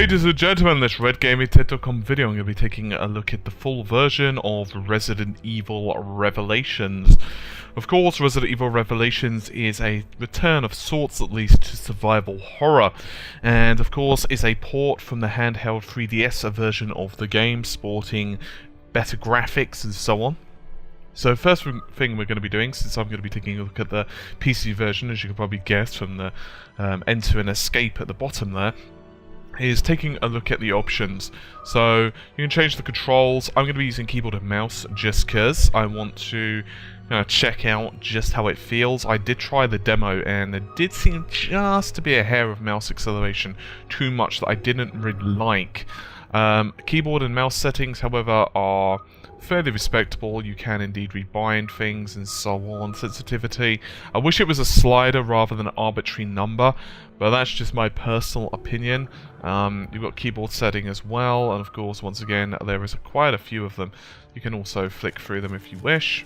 Ladies and gentlemen, this RedGamingTech.com video, I'm going to be taking a look at the full version of Resident Evil Revelations. Of course, Resident Evil Revelations is a return of sorts, at least, to survival horror, and of course is a port from the handheld 3DS version of the game, sporting better graphics and so on. So first thing we're going to be doing, since I'm going to be taking a look at the PC version, as you can probably guess from the enter and escape at the bottom there, is taking a look at the options. So you can change the controls. I'm going to be using keyboard and mouse just because I want to check out just how it feels. I did try the demo and there did seem just to be a hair of mouse acceleration too much that I didn't really like. Keyboard and mouse settings, however, are fairly respectable. You can indeed rebind things and so on. Sensitivity, I wish it was a slider rather than an arbitrary number, but that's just my personal opinion. You've got keyboard setting as well, and of course, once again, there is quite a few of them. You can also flick through them if you wish.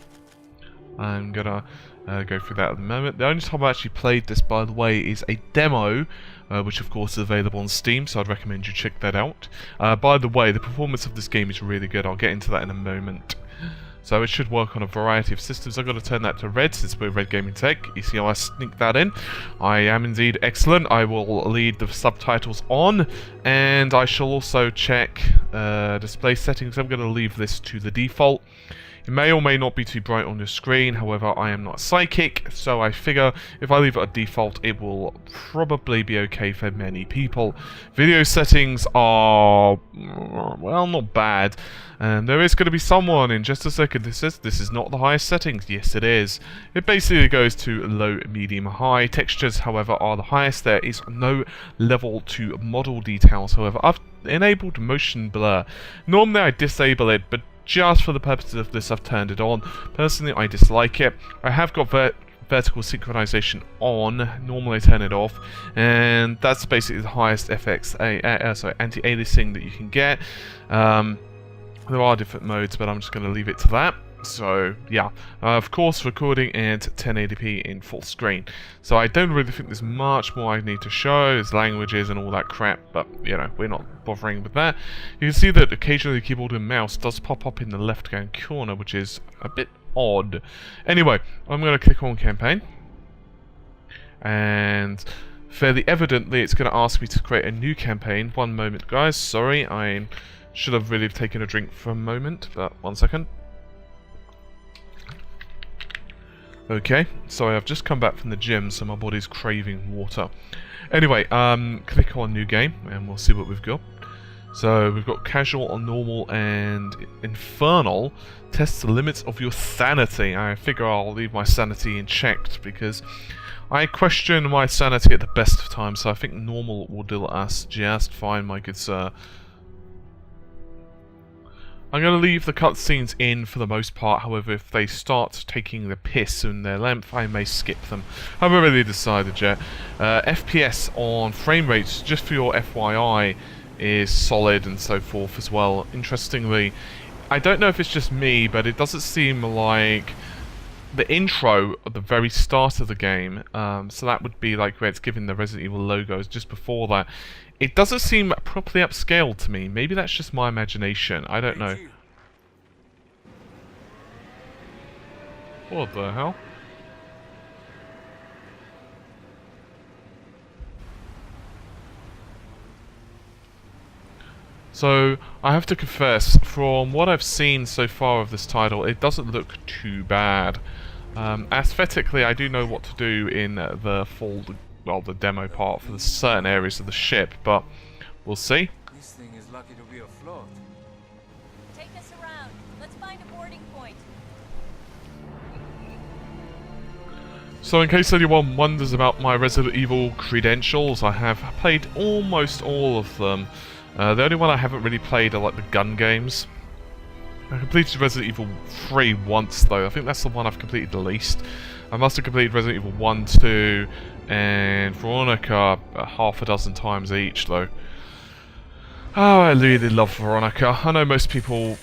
I'm gonna go through that at the moment. The only time I actually played this, by the way, is a demo, which of course is available on Steam, so I'd recommend you check that out. By the way, the performance of this game is really good. I'll get into that in a moment. So it should work on a variety of systems. I've got to turn that to red since we're Red Gaming Tech. You see how I sneak that in? I am indeed excellent. I will leave the subtitles on, and I shall also check display settings. I'm going to leave this to the default. It may or may not be too bright on your screen, however I am not psychic, so I figure if I leave it at default it will probably be okay for many people. Video settings are, well, not bad, and there is going to be someone in just a second who says this is not the highest settings. Yes, it is. It basically goes to low, medium, high. Textures, however, are the highest. There is no level to model details, however. I've enabled motion blur. Normally I disable it, but just for the purposes of this, I've turned it on. Personally, I dislike it. I have got vertical synchronization on. Normally, I turn it off, and that's basically the highest anti-aliasing that you can get. There are different modes, but I'm just going to leave it to that. So yeah, of course, recording at 1080p in full screen. So I don't really think there's much more I need to show. There's languages and all that crap, but you know, we're not bothering with that. You can see that occasionally the keyboard and mouse does pop up in the left-hand corner, which is a bit odd. Anyway, I'm going to click on campaign, and fairly evidently it's going to ask me to create a new campaign. One moment, guys. Sorry, I should have really taken a drink for a moment, but 1 second. Okay, so I've just come back from the gym, so my body's craving water. Anyway, click on new game, and we'll see what we've got. So we've got casual, normal, and infernal. Test the limits of your sanity. I figure I'll leave my sanity in checked, because I question my sanity at the best of times, so I think normal will do us just fine, my good sir. I'm going to leave the cutscenes in for the most part, however if they start taking the piss in their length, I may skip them. I haven't really decided yet. FPS on frame rates, just for your FYI, is solid and so forth as well. Interestingly, I don't know if it's just me, but it doesn't seem like the intro at the very start of the game, so that would be like where it's given the Resident Evil logos just before that. It doesn't seem properly upscaled to me. Maybe that's just my imagination. I don't know. What the hell? So, I have to confess, from what I've seen so far of this title, it doesn't look too bad. Aesthetically, I do know what to do in the full, well, the demo part for the certain areas of the ship, but we'll see. This thing is lucky to be afloat. Take us around. Let's find a boarding point. So in case anyone wonders about my Resident Evil credentials, I have played almost all of them. The only one I haven't really played are like the gun games. I completed Resident Evil 3 once though. I think that's the one I've completed the least. I must have completed Resident Evil 1, 2, and Veronica half a dozen times each though. Oh, I really love Veronica. I know most people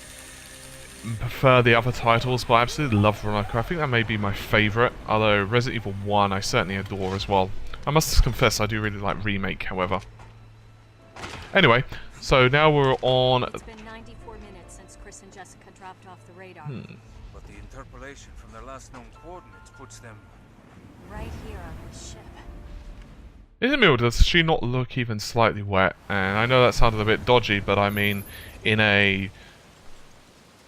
prefer the other titles, but I absolutely love Veronica. I think that may be my favourite, although Resident Evil 1 I certainly adore as well. I must confess I do really like Remake, however. Anyway, so now we're on... It's been 94 minutes since Chris and Jessica dropped off the radar. But the interpolation from their last known coordinates puts them... Right here on this ship. Isabel, does she not look even slightly wet? And I know that sounded a bit dodgy, but I mean, in a...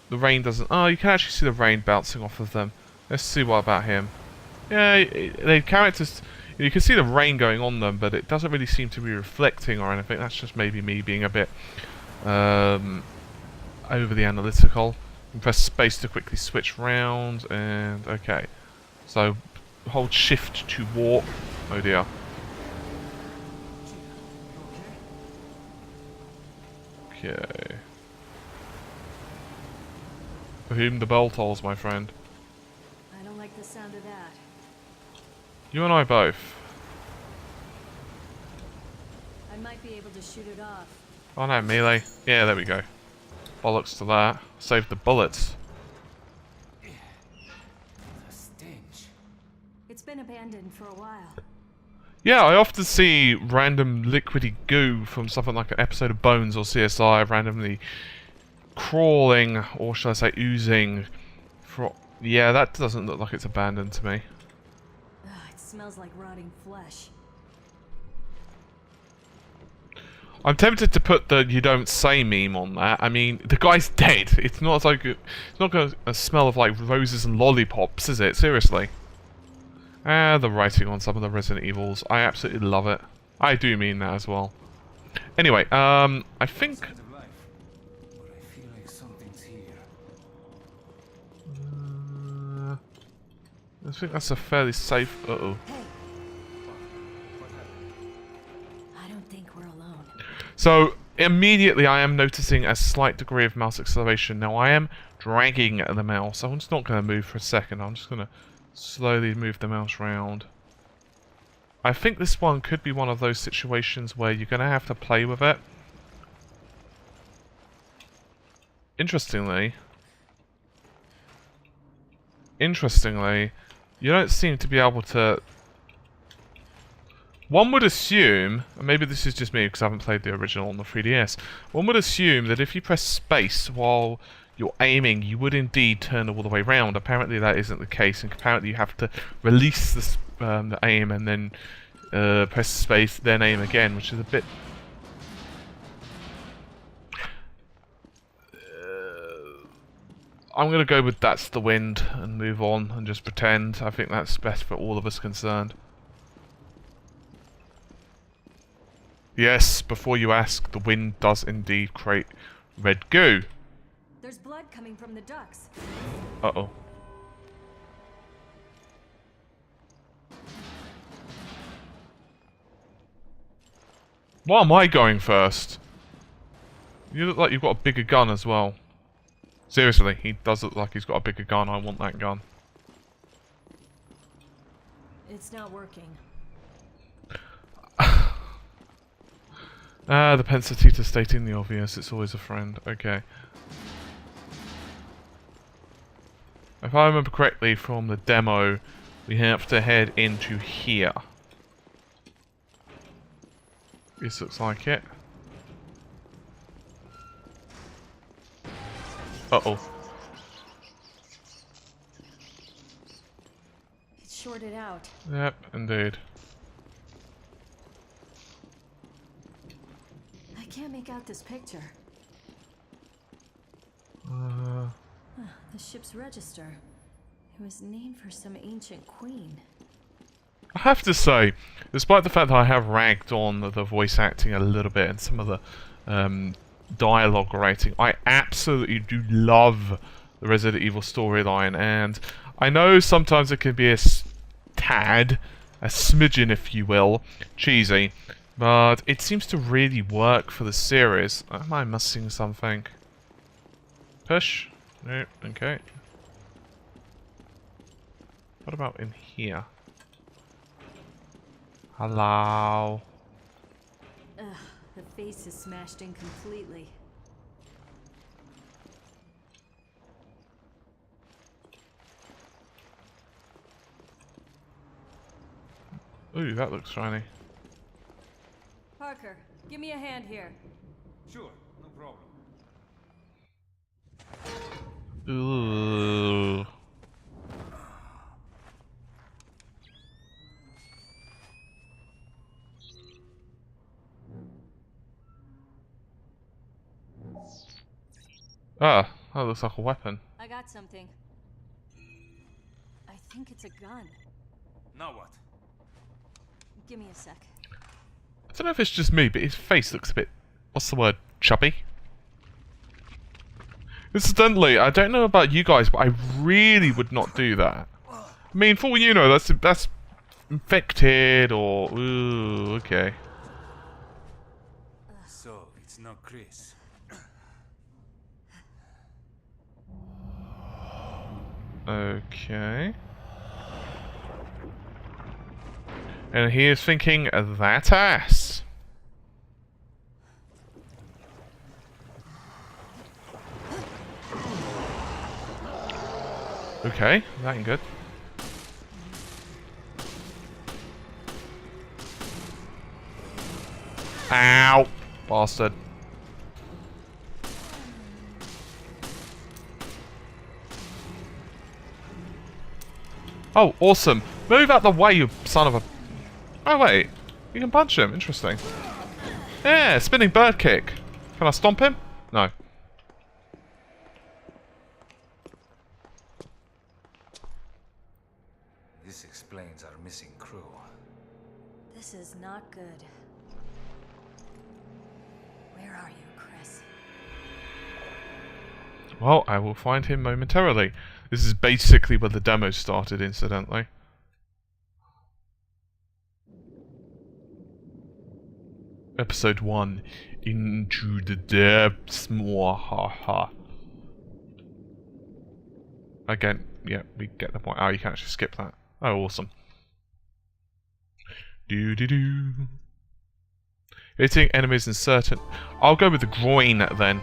The rain doesn't... Oh, you can actually see the rain bouncing off of them. Let's see what about him. Yeah, the characters... You can see the rain going on them, but it doesn't really seem to be reflecting or anything. That's just maybe me being a bit overly analytical. And press space to quickly switch round, and okay. So hold shift to warp. Oh dear. Okay. For whom the bell tolls, my friend. I don't like the sound of that. You and I both. I might be able to shoot it off. Oh no, melee. Yeah, there we go. Bollocks to that. Save the bullets. The stench. It's been abandoned for a while. Yeah, I often see random liquidy goo from something like an episode of Bones or CSI randomly crawling, or should I say oozing. Yeah, that doesn't look like it's abandoned to me. Ugh, it smells like rotting flesh. I'm tempted to put the "you don't say" meme on that. I mean, the guy's dead. It's not like it's not going to smell of like roses and lollipops, is it? Seriously. The writing on some of the Resident Evils, I absolutely love it. I do mean that as well. Anyway, I think. Signs of life. But I feel like something's here. I think that's a fairly safe. Uh-oh. Hey! I don't think we're alone. So immediately I am noticing a slight degree of mouse acceleration. Now I am dragging the mouse. I'm just not going to move for a second. I'm just going to slowly move the mouse round. I think this one could be one of those situations where you're going to have to play with it. Interestingly, you don't seem to be able to... One would assume, and maybe this is just me because I haven't played the original on the 3DS, one would assume that if you press space while you're aiming, you would indeed turn all the way round. Apparently that isn't the case, and apparently you have to release the aim and then press space, then aim again, which is a bit... I'm going to go with "that's the wind" and move on and just pretend. I think that's best for all of us concerned. Yes, before you ask, the wind does indeed create red goo. There's blood coming from the ducts. Uh-oh. Why am I going first? You look like you've got a bigger gun as well. Seriously, he does look like he's got a bigger gun. I want that gun. It's not working. The Pensatita stating the obvious. It's always a friend. Okay. If I remember correctly from the demo, we have to head into here. This looks like it. Uh-oh. It's shorted out. Yep, indeed. I can't make out this picture. The ship's register. It was named for some ancient queen. I have to say, despite the fact that I have ragged on the voice acting a little bit and some of the dialogue writing, I absolutely do love the Resident Evil storyline, and I know sometimes it can be a tad, a smidgen if you will, cheesy, but it seems to really work for the series. Am I missing something? Push? No, okay. What about in here? Hello? Ugh, the face is smashed in completely. Ooh, that looks shiny. Parker, Give me a hand here. Sure, no problem. Ooh. Ah, that looks like a weapon. I got something. I think it's a gun. Now what? Give me a sec. I don't know if it's just me, but his face looks a bit, what's the word, chubby? Incidentally, I don't know about you guys, but I really would not do that. I mean, for all you know, that's infected or... Ooh, okay. So, it's not Chris. Okay. And he is thinking, that ass. Okay, that ain't good. Ow! Bastard. Oh, awesome. Move out the way, you son of a... Oh, wait. You can punch him. Interesting. Yeah, spinning bird kick. Can I stomp him? No. This explains our missing crew. This is not good. Where are you, Chris? Well, I will find him momentarily. This is basically where the demo started, incidentally. Episode 1. Into the depths. Mwahaha. Again, yeah, we get the point. Oh, you can actually skip that. Oh, awesome. Do. Hitting enemies in certain... I'll go with the groin, then.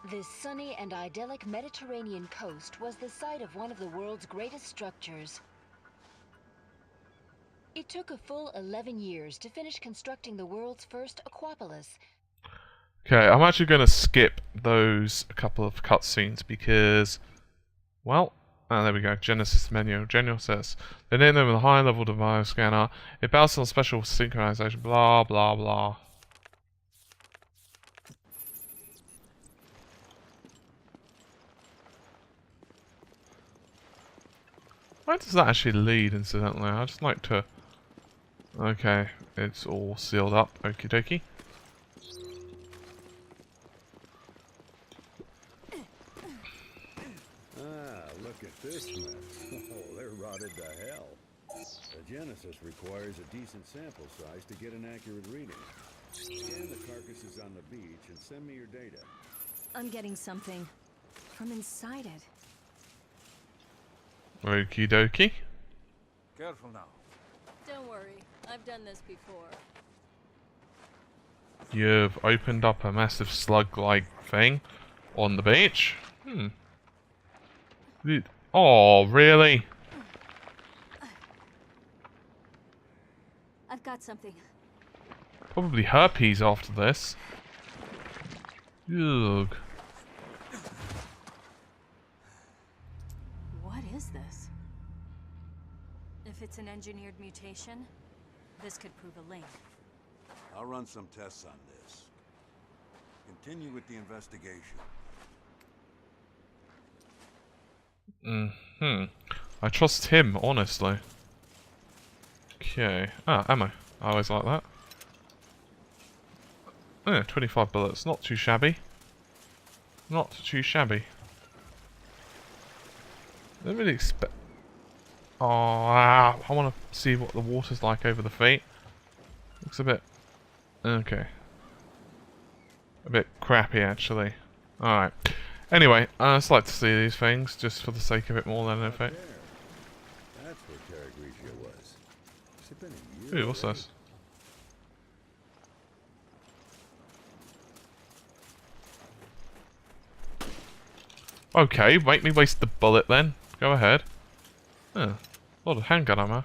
This sunny and idyllic Mediterranean coast was the site of one of the world's greatest structures. It took a full 11 years to finish constructing the world's first Aquapolis. Okay, I'm actually going to skip those a couple of cutscenes because, well, there we go. Genesis menu. General says they named them with a high-level device scanner. It bounces on special synchronization. Blah blah blah. Where does that actually lead, incidentally? I'd just like to... Okay, it's all sealed up. Okie dokie. Look at this mess. Oh, they're rotted to hell. The Genesis requires a decent sample size to get an accurate reading. Scan the carcasses on the beach and send me your data. I'm getting something from inside it. Okie dokie. Careful now. Don't worry, I've done this before. You've opened up a massive slug-like thing on the beach. Oh, really? I've got something. Probably herpes after this. Ugh. What is this? If it's an engineered mutation, this could prove a link. I'll run some tests on this. Continue with the investigation. I trust him, honestly. Okay. Ah, ammo. I always like that. Yeah, 25 bullets. Not too shabby. Not too shabby. I didn't really expect... Oh, I want to see what the water's like over the feet. Looks a bit... Okay. A bit crappy, actually. Alright. Anyway, I just like to see these things, just for the sake of it more than anything. That's where Terra Grigia was. It's been a year. Ooh, what's this? Okay, make me waste the bullet then. Go ahead. Huh. A lot of handgun ammo.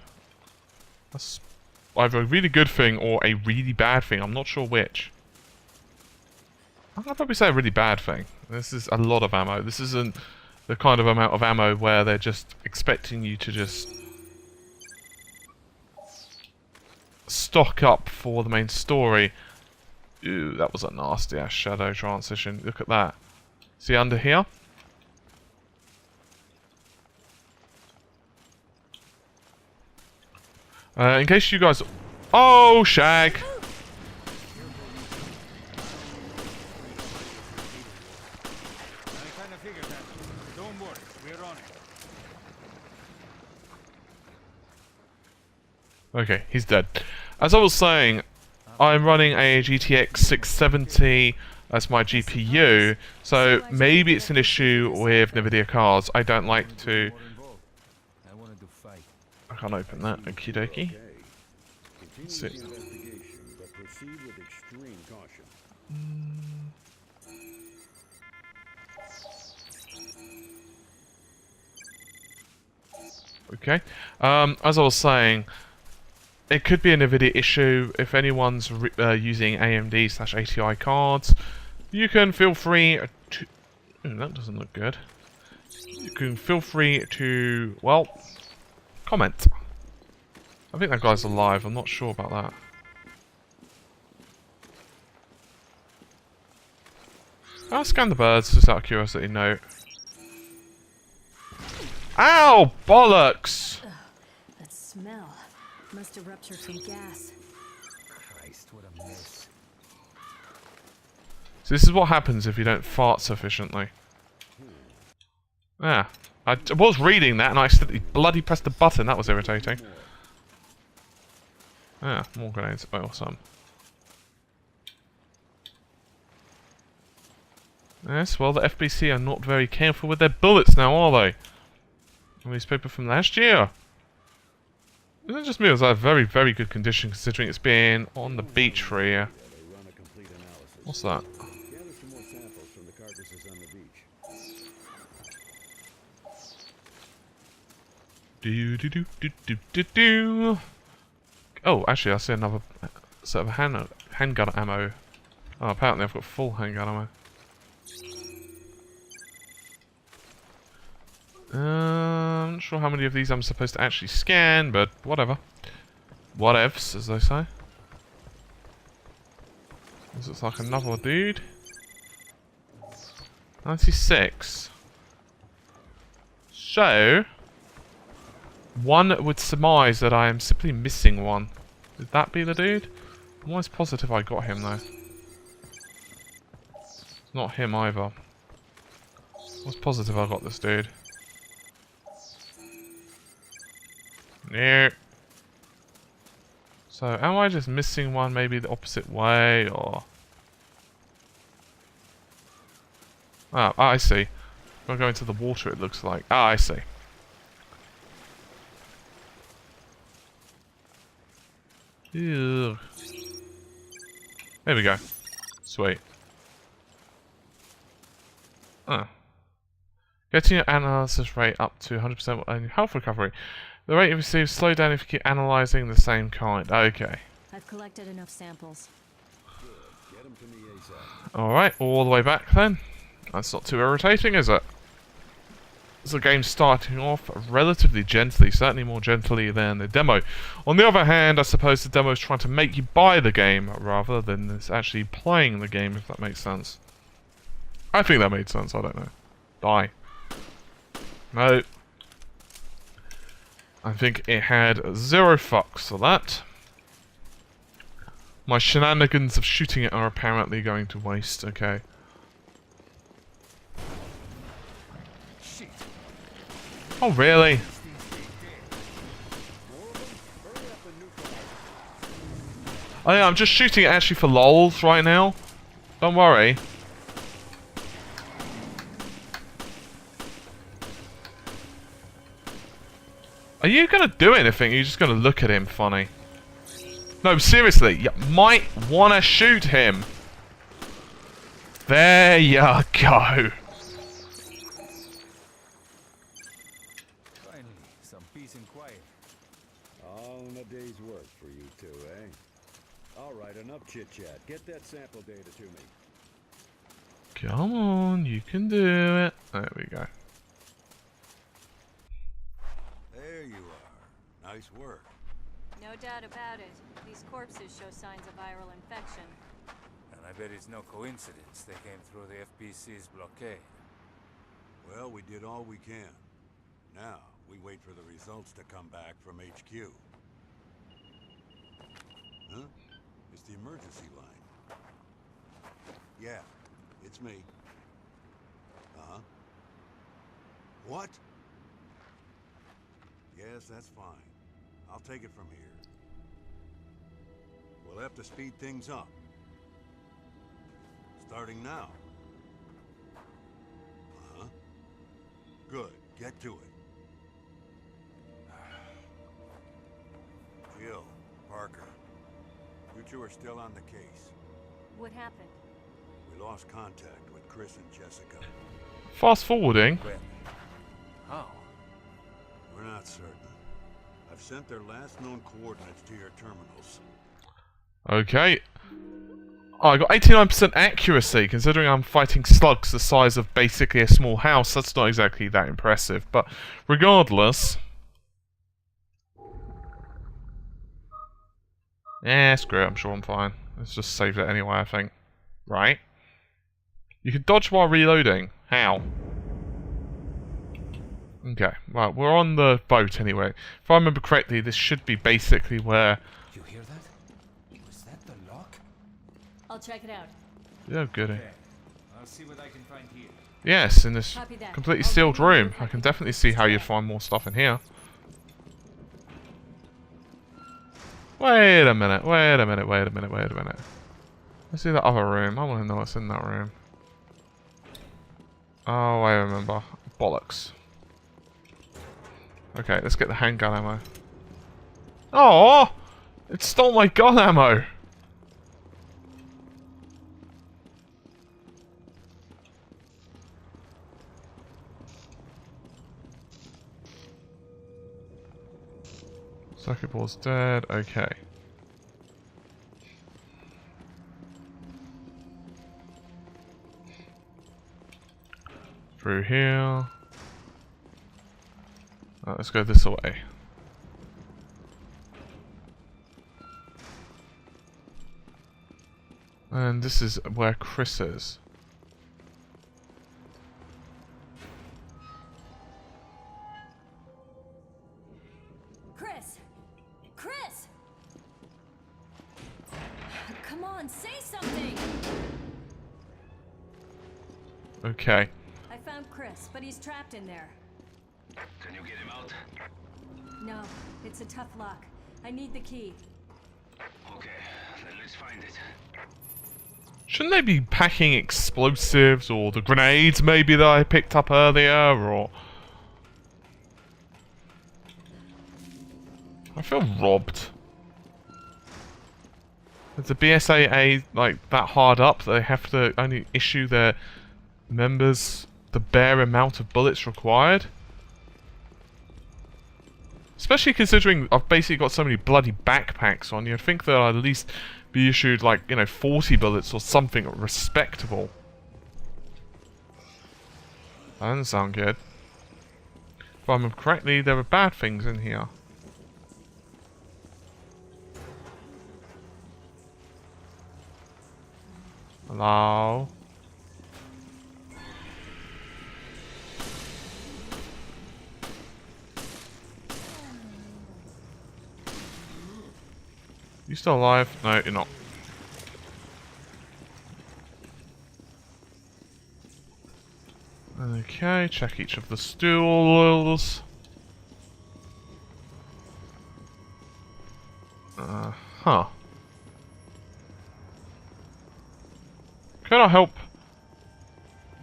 That's either a really good thing or a really bad thing. I'm not sure which. I'd probably say a really bad thing. This is a lot of ammo. This isn't the kind of amount of ammo where they're just expecting you to just stock up for the main story. Ooh, that was a nasty ass shadow transition. Look at that. See under here? In case you guys... Oh, Shag! I kind of figured that. Don't worry, we're on it. Okay, he's dead. As I was saying, I'm running a GTX 670 as my GPU, so maybe it's an issue with NVIDIA cards. I don't like to... I wanted to fight. I can't open that. Okie dokie. Okay. Let's Continue see. the investigation, but proceed with extreme caution. Okay. As I was saying, it could be a NVIDIA issue. If anyone's using AMD/ATI cards, you can feel free to... that doesn't look good. You can feel free to, well, comment. I think that guy's alive. I'm not sure about that. I'll scan the birds, just out of curiosity note. Ow! Bollocks! That smell must have ruptured from gas. Christ, what a mess. So this is what happens if you don't fart sufficiently. Yeah. I was reading that and I accidentally bloody pressed the button. That was irritating. Yeah, more grenades. Awesome. Yes, well, the FBC are not very careful with their bullets now, are they? These paper from last year. Isn't it just me? It was a very, very good condition considering it's been on the beach for a year. They run a complete analysis. What's that? Gather some more samples from the carcasses on the beach. Do do do do do do do. Oh, actually, I see another set of handgun ammo. Oh, apparently I've got full handgun ammo. I'm not sure how many of these I'm supposed to actually scan, but whatever. Whatevs, as they say. This looks like another dude. 96. So, one would surmise that I am simply missing one. Would that be the dude? I'm almost positive I got him though. It's not him either. I was positive I got this dude. No. So, am I just missing one maybe the opposite way, or... Ah, I see. If I go into the water it looks like. Ah, I see. Ew. There we go. Sweet. Ah. Getting your analysis rate up to 100% on your health recovery. The rate you receive slow down if you keep analysing the same kind. Okay. I've collected enough samples. Get them to me ASAP. Alright, all the way back then. That's not too irritating, is it? So the game's starting off relatively gently, certainly more gently than the demo. On the other hand, I suppose the demo is trying to make you buy the game rather than it's actually playing the game, if that makes sense. I think that made sense, I don't know. Die. No. I think it had zero fucks for that. My shenanigans of shooting it are apparently going to waste, okay. Shit. Oh, really? Oh yeah, I'm just shooting it actually for lols right now. Don't worry. Are you gonna do anything? Or are you just gonna look at him funny? No, seriously, you might wanna shoot him. There you go. Finally, some peace and quiet. Alright, enough chit-chat. Get that sample data to me. Come on, you can do it. There we go. There you are. Nice work. No doubt about it. These corpses show signs of viral infection. And I bet it's no coincidence they came through the FBC's blockade. Well, we did all we can. Now, we wait for the results to come back from HQ. Huh? It's the emergency line. Yeah, it's me. Uh-huh. What? Yes, that's fine. I'll take it from here. We'll have to speed things up. Starting now. Uh-huh. Good. Get to it. Jill, Parker. You two are still on the case. What happened? We lost contact with Chris and Jessica. Fast forwarding. When? How? We're not certain. I've sent their last known coordinates to your terminals. Okay. Oh, I got 89% accuracy, considering I'm fighting slugs the size of basically a small house. That's not exactly that impressive, but regardless... Yeah, screw it, I'm sure I'm fine. Let's just save it anyway, I think. Right? You can dodge while reloading. How? Okay, well, we're on the boat anyway. If I remember correctly, this should be basically where... You hear that? Was that the lock? I'll check it out. Yeah, goody. Okay. I'll see what I can find here. Yes, in this Copy that. completely I'll sealed give you a room. look I at can the definitely see how you'd today. find more stuff in here. Wait a minute, wait a minute, wait a minute, wait a minute. Let's see that other room. I want to know what's in that room. Oh, I remember. Bollocks. Okay, let's get the handgun ammo. Oh! It stole my gun ammo! Circuit board's dead. Okay. Through here. Let's go this way. And this is where Chris is. Chris! Chris! Come on, say something! Okay. I found Chris, but he's trapped in there. Can you get him out? No, it's a tough lock. I need the key. Okay, then let's find it. Shouldn't they be packing explosives or the grenades maybe that I picked up earlier, or... I feel robbed. Is the BSAA like that hard up that they have to only issue their members the bare amount of bullets required? Especially considering I've basically got so many bloody backpacks on, you'd think that I'd at least be issued like, you know, 40 bullets or something respectable. That doesn't sound good. If I remember correctly, there were bad things in here. Hello? You still alive? No, you're not. Okay, check each of the stools. Huh. Cannot help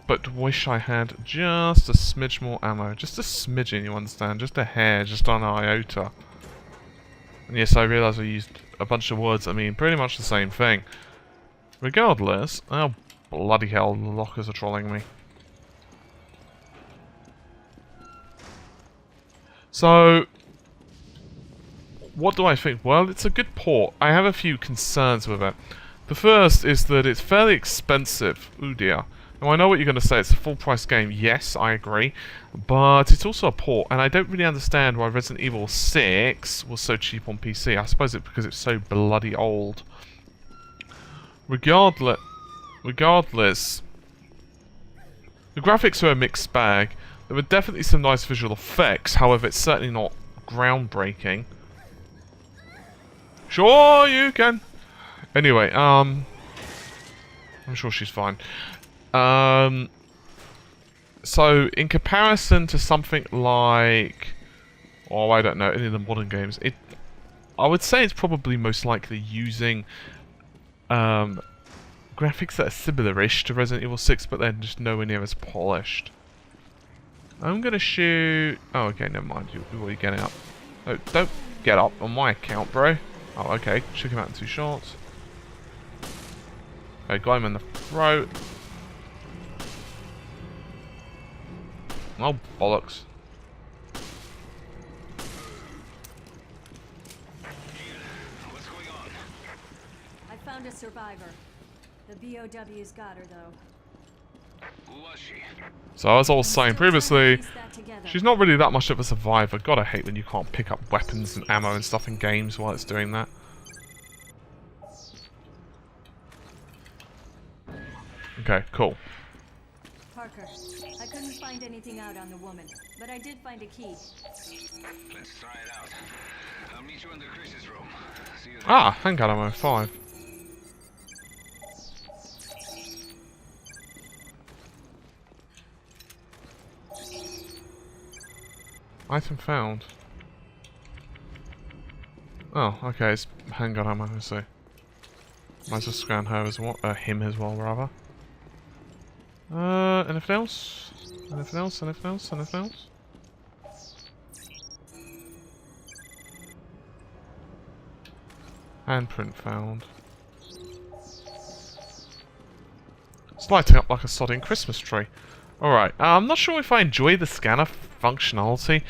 but wish I had just a smidge more ammo. Just a smidgen, you understand? Just a hair, just on an iota. And yes, I realise I used a bunch of words that mean pretty much the same thing. Regardless, oh bloody hell, the lockers are trolling me. So, what do I think? Well, it's a good port. I have a few concerns with it. The first is that it's fairly expensive. Ooh dear. Now I know what you're going to say, it's a full price game. Yes, I agree. But it's also a port, and I don't really understand why Resident Evil 6 was so cheap on PC. I suppose it's because it's so bloody old. Regardless, the graphics are a mixed bag. There were definitely some nice visual effects, however it's certainly not groundbreaking. Sure, you can. Anyway, I'm sure she's fine. So, in comparison to something like... oh, I don't know, any of the modern games, I would say it's probably most likely using graphics that are similar-ish to Resident Evil 6, but they're just nowhere near as polished. I'm gonna shoot... oh, okay, never mind, you're already getting up. No, don't get up on my account, bro. Oh, okay, shook him out in 2 shots. Okay, got him in the throat. Oh, bollocks. What's going on? I found a survivor. The BOW's got her, though. Who was she? So as I was saying previously, Piece that together. she's not really that much of a survivor. God, I hate when you can't pick up weapons and ammo and stuff in games while it's doing that. Okay, cool. Parker, I couldn't find anything out on the woman, but I did find a key. Let's try it out. I'll meet you in the Chris's room. See you there. Ah, handgun ammo 5. Item found. Oh, okay, it's handgun ammo, I see. Might as well scan her as well, him as well, rather. Anything else? Anything else? Anything else? Anything else? Handprint found. It's lighting up like a sodding Christmas tree. Alright, I'm not sure if I enjoy the scanner functionality.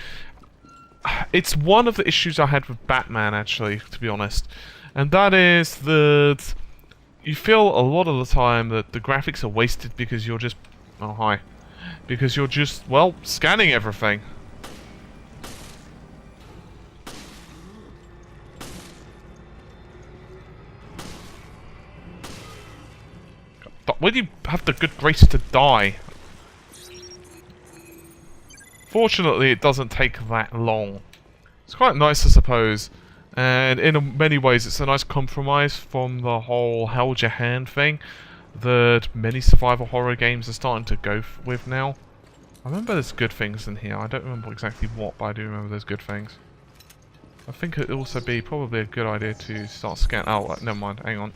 It's one of the issues I had with Batman, actually, to be honest. And that is that you feel a lot of the time that the graphics are wasted because you're just... oh, hi. Because you're just, well, scanning everything. But when you have the good grace to die... fortunately, it doesn't take that long. It's quite nice, I suppose. And in many ways, it's a nice compromise from the whole held your hand thing that many survival horror games are starting to go with now. I remember there's good things in here. I don't remember exactly what, but I do remember there's good things. I think it'd also be probably a good idea to start scanning. Oh, never mind. Hang on.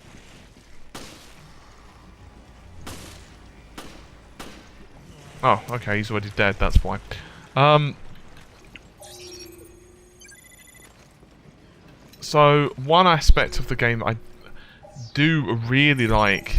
Oh, okay. He's already dead. That's why. So, one aspect of the game I do really like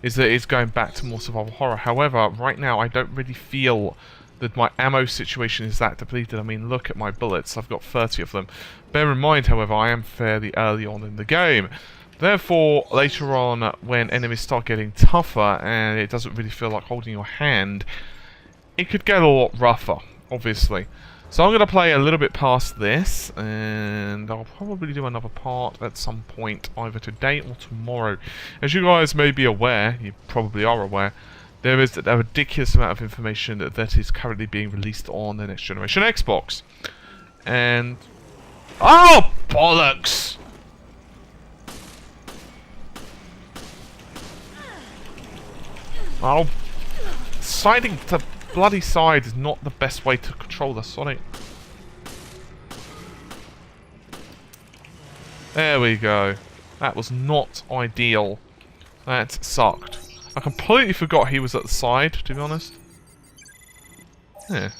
is that it's going back to more survival horror. However, right now I don't really feel that my ammo situation is that depleted. I mean, look at my bullets. I've got 30 of them. Bear in mind, however, I am fairly early on in the game. Therefore, later on, when enemies start getting tougher and it doesn't really feel like holding your hand, it could get a lot rougher, obviously. So I'm going to play a little bit past this, and I'll probably do another part at some point, either today or tomorrow. As you guys may be aware, you probably are aware, there is a ridiculous amount of information that is currently being released on the next generation Xbox. And... oh, bollocks! Oh, siding to bloody side is not the best way to control the Sonic. There we go. That was not ideal. That sucked. I completely forgot he was at the side, to be honest. Yeah.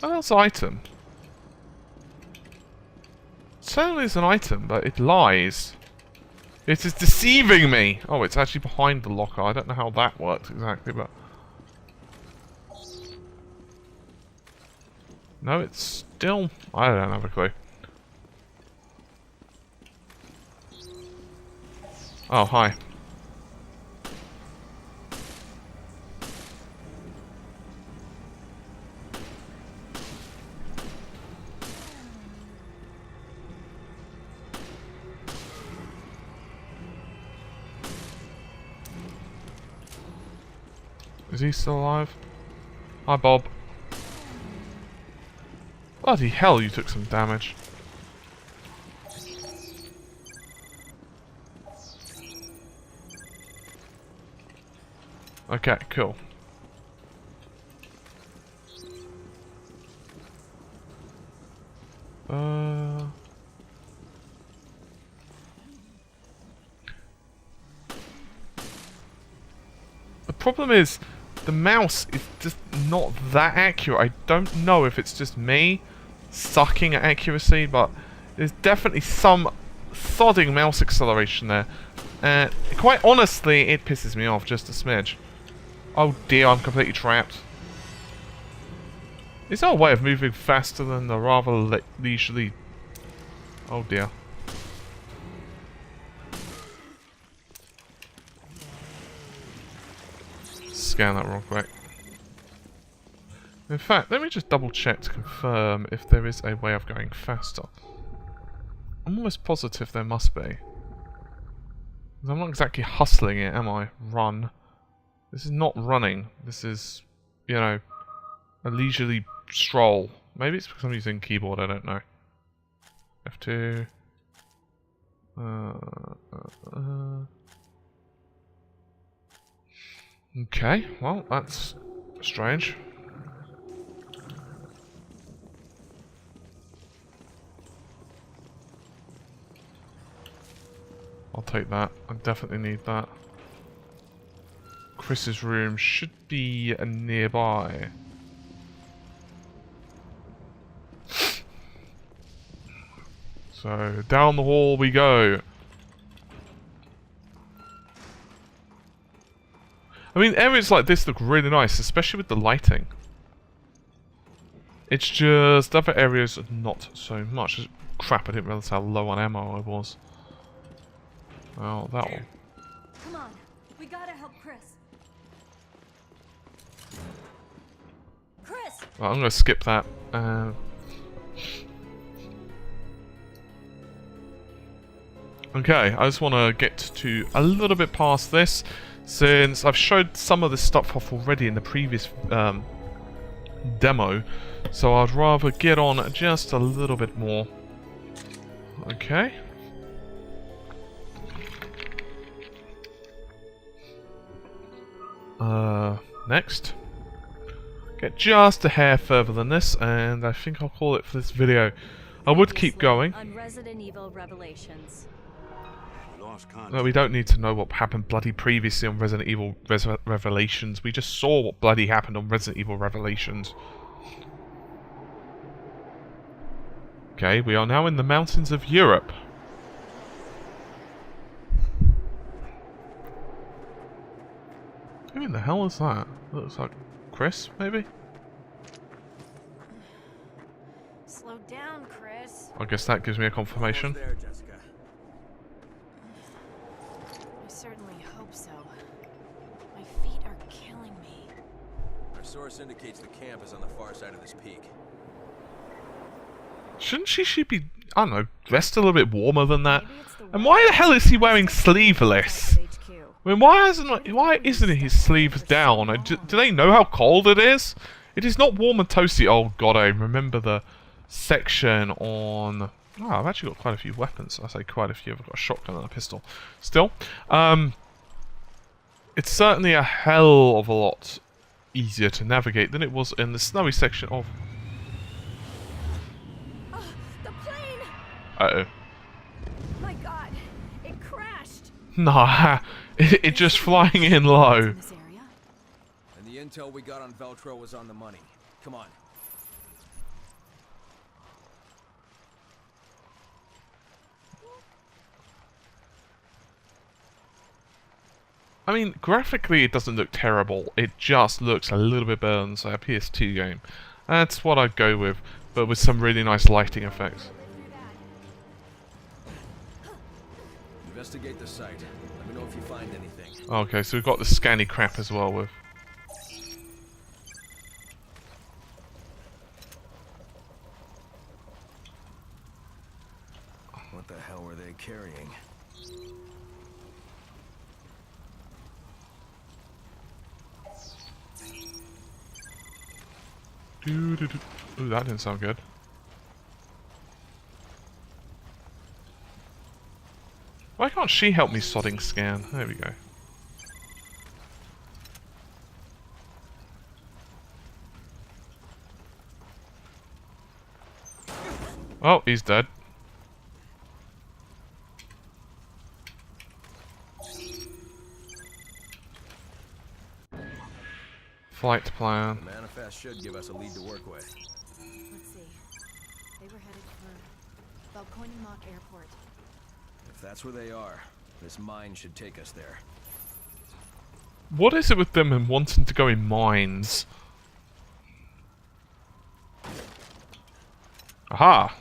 Oh, that's an item. Certainly is an item, but it lies. It is deceiving me! Oh, it's actually behind the locker. I don't know how that works exactly, but... No, it's still... I don't have a clue. Oh, hi. Is he still alive? Hi, Bob. Bloody hell, you took some damage. Okay, cool. The problem is, the mouse is just not that accurate. I don't know if it's just me sucking at accuracy, but there's definitely some sodding mouse acceleration there. Quite honestly, it pisses me off just a smidge. Oh dear, I'm completely trapped. Is there a way of moving faster than the rather leisurely... Oh dear. Scan that real quick. In fact, let me just double check to confirm if there is a way of going faster. I'm almost positive there must be. I'm not exactly hustling it, am I? Run. This is not running. This is, you know, a leisurely stroll. Maybe it's because I'm using keyboard, I don't know. F2. Okay, well, that's strange. I'll take that. I definitely need that. Chris's room should be nearby. So, down the hall we go. I mean, areas like this look really nice, especially with the lighting. It's just other areas not so much. Crap, I didn't realize how low on ammo I was. Oh, that one. Come on, we gotta help Chris. Chris! Well, I'm gonna skip that. Okay, I just want to get to a little bit past this, since I've showed some of this stuff off already in the previous demo, so I'd rather get on just a little bit more. Okay. Next. Get just a hair further than this, and I think I'll call it for this video. I would keep going. On Resident Evil Revelations. No, we don't need to know what happened bloody previously on Resident Evil Revelations. We just saw what bloody happened on Resident Evil Revelations. Okay, we are now in the mountains of Europe. Who in the hell is that? Looks like Chris, maybe? Slow down, Chris. I guess that gives me a confirmation. There, Jessica. I certainly hope so. My feet are killing me. Our source indicates the camp is on the far side of this peak. Shouldn't she be, I don't know, dressed a little bit warmer than that? Maybe it's the And why the hell is he wearing sleeveless? HQ. I mean, why isn't his sleeves down? Do they know how cold it is? It is not warm and toasty. Oh god, I remember the section on... Oh, I've actually got quite a few weapons. I say quite a few. I've got a shotgun and a pistol. Still, it's certainly a hell of a lot easier to navigate than it was in the snowy section of... The plane! Uh-oh. My god, it crashed! Nah, it just flying in low. In this area? And the intel we got on Veltro was on the money. Come on. I mean, graphically it doesn't look terrible. It just looks a little bit better than, say, a PS2 game. That's what I'd go with, but with some really nice lighting effects. Investigate the site. Let me know if you find anything. Okay, so we've got the scanny crap as well with. What the hell were they carrying? Ooh, that didn't sound good. Why can't she help me sodding scan? There we go. Oh, he's dead. Flight plan. The manifest should give us a lead to work with. Let's see. They were headed for Valkonimok Airport. If that's where they are, this mine should take us there. What is it with them and wanting to go in mines? Aha!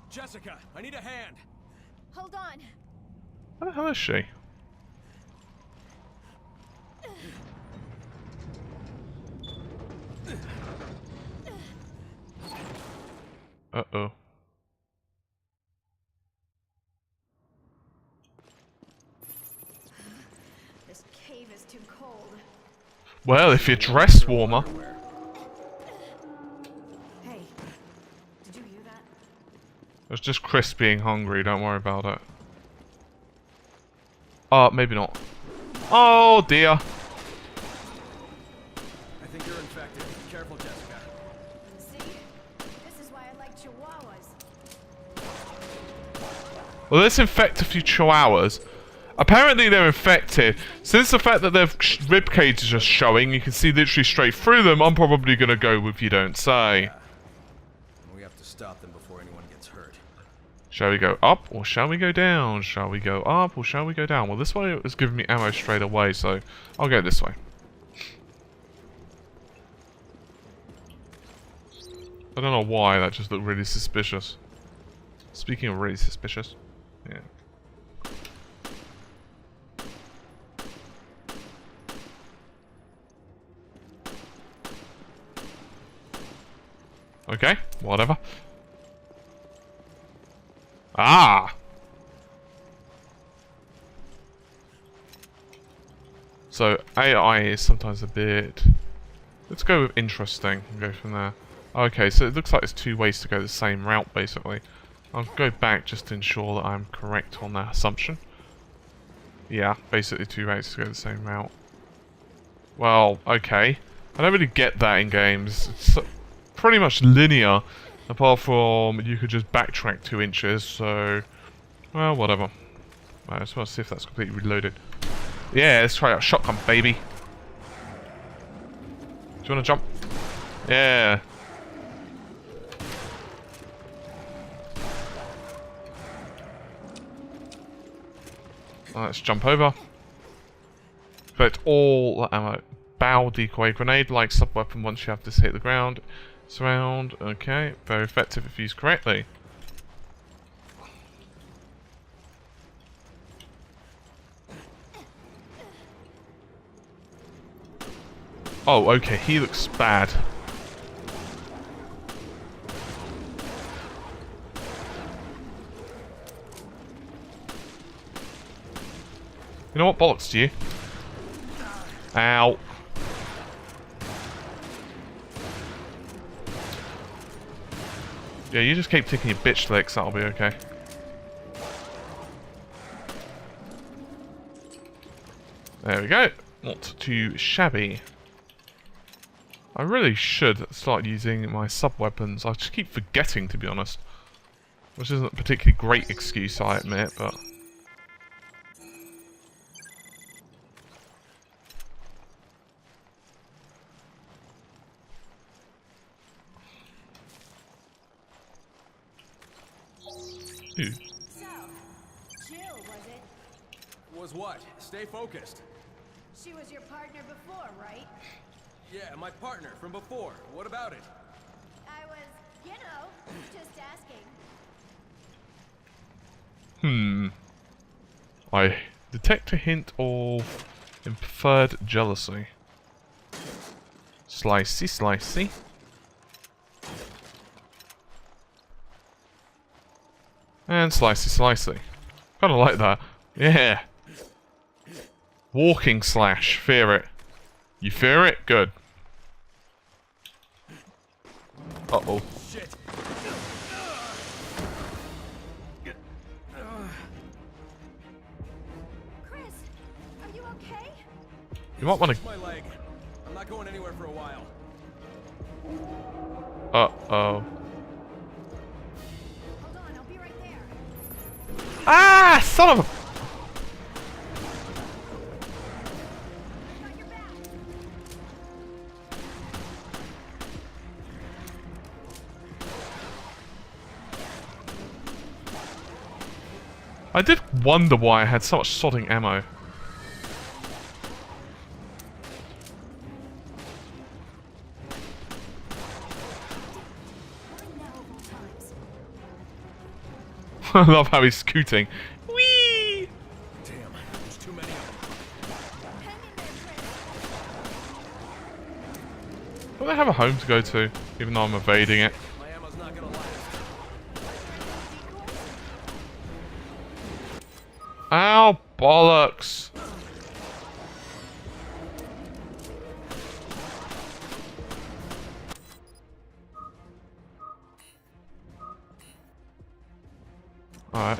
Jessica, I need a hand. Hold on. Where the hell is she? Uh-oh. This cave is too cold. Well, if you're dressed warmer. Hey, did you hear that? It's just Chris being hungry, don't worry about it. Maybe not. Oh dear. I think you're infected. Careful, Jessica. See? This is why I like chihuahuas. Well, let's infect a few chihuahuas. Apparently they're infected. Since the fact that their rib cage is just showing, you can see literally straight through them, I'm probably going to go with you don't say. We have to stop them before anyone gets hurt. Shall we go up or shall we go down? Shall we go up or shall we go down? Well, this way was giving me ammo straight away, so I'll go this way. I don't know why, that just looked really suspicious. Speaking of really suspicious. Yeah. Okay, whatever. Ah! So, AI is sometimes a bit... Let's go with interesting and go from there. Okay, so it looks like there's two ways to go the same route, basically. I'll go back just to ensure that I'm correct on that assumption. Yeah, basically two ways to go the same route. Well, okay. I don't really get that in games. It's pretty much linear, apart from you could just backtrack 2 inches, so... Well, whatever. I just want to see if that's completely reloaded. Yeah, let's try out shotgun, baby. Do you want to jump? Yeah. Let's jump over. Collect all the ammo. Bow decoy grenade, like sub-weapon once you have this hit the ground. Surround, okay. Very effective if used correctly. Oh, okay, he looks bad. You know what? Bollocks to you. Ow. Yeah, you just keep taking your bitch licks, that'll be okay. There we go. Not too shabby. I really should start using my sub-weapons. I just keep forgetting, to be honest. Which isn't a particularly great excuse, I admit, but... Ooh. So, Jill, was it? what? Stay focused. She was your partner before, right? Yeah, my partner from before. What about it? I was, just asking. I detect a hint of inferred jealousy. Slicey, slicey. And slicey, slicey. Kinda like that. Yeah. Walking slash. Fear it. You fear it? Good. Uh-oh. Shit. Chris, are you okay? You might want to... My leg. I'm not going anywhere for a while. Uh-oh. Hold on, I'll be right there. Ah! Son of a... Got your back. I did wonder why I had so much sodding ammo. I love how he's scooting. Whee! Damn, there's too many of them. Hang in there, Chris. Don't they have a home to go to, even though I'm evading it? My ammo's not gonna last. Ow, bollocks! Alright.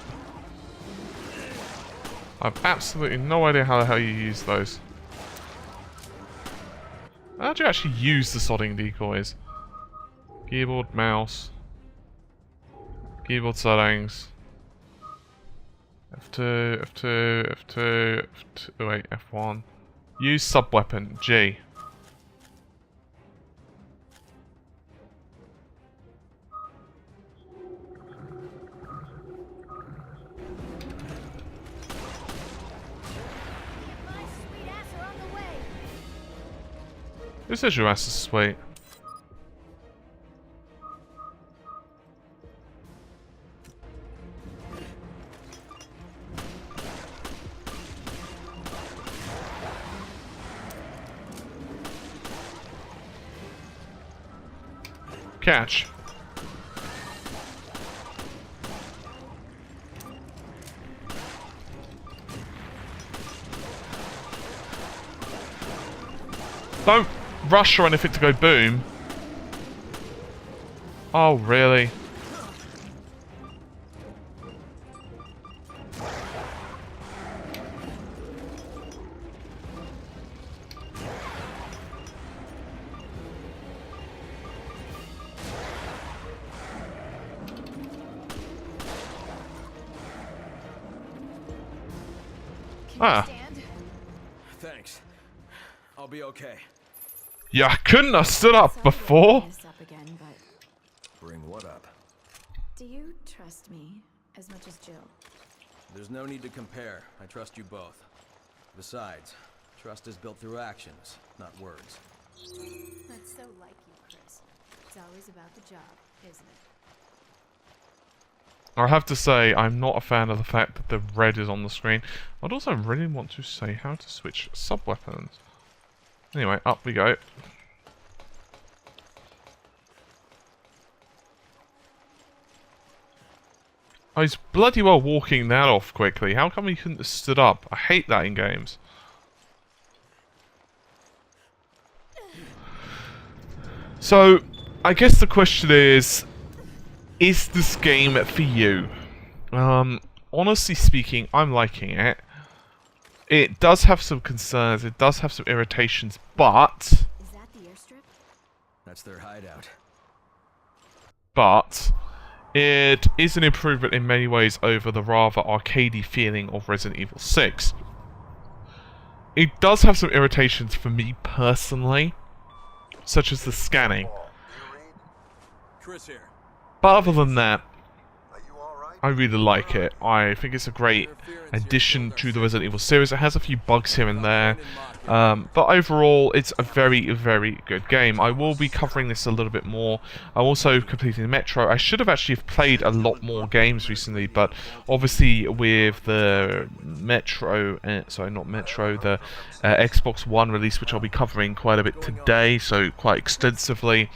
I've absolutely no idea how the hell you use those. How do you actually use the sodding decoys? Keyboard, mouse. Keyboard settings. F2, F2, F2, F2, wait, F1. Use sub-weapon, G. My sweet ass are on the way. Who says your ass is sweet? Catch. Don't rush or anything to go boom. Oh, really? Can you stand? Thanks. I'll be okay. Yeah, I couldn't have stood up Sorry to before. bring this up again, but Bring what up? do you trust me as much as Jill? There's no need to compare. I trust you both. Besides, trust is built through actions, not words. That's so like you, Chris. It's always about the job, isn't it? I have to say, I'm not a fan of the fact that the red is on the screen. I'd also really want to say how to switch sub-weapons. Anyway, up we go. Oh, he's bloody well walking that off quickly. How come he couldn't have stood up? I hate that in games. So, I guess the question is this game for you? Honestly speaking, I'm liking it. It does have some concerns, it does have some irritations, but... Is that the airstrip? That's their hideout. But it is an improvement in many ways over the rather arcadey feeling of Resident Evil 6. It does have some irritations for me personally, such as the scanning. Chris here. But other than that, I really like it. I think it's a great addition to the Resident Evil series. It has a few bugs here and there, but overall it's a very, very good game. I will be covering this a little bit more. I'm also completing Metro. I should have actually played a lot more games recently, but obviously with the Metro, sorry, not Metro, the Xbox One release, which I'll be covering quite a bit today, so quite extensively,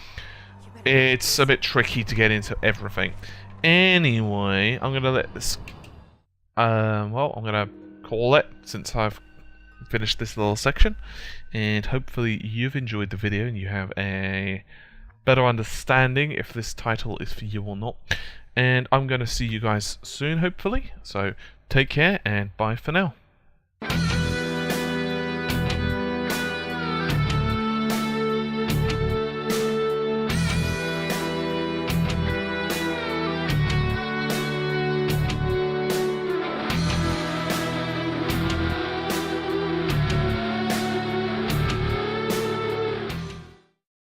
it's a bit tricky to get into everything. Anyway, I'm gonna let this. Well, I'm gonna call it since I've finished this little section, and hopefully you've enjoyed the video and you have a better understanding if this title is for you or not. And I'm gonna see you guys soon, hopefully. So take care and bye for now.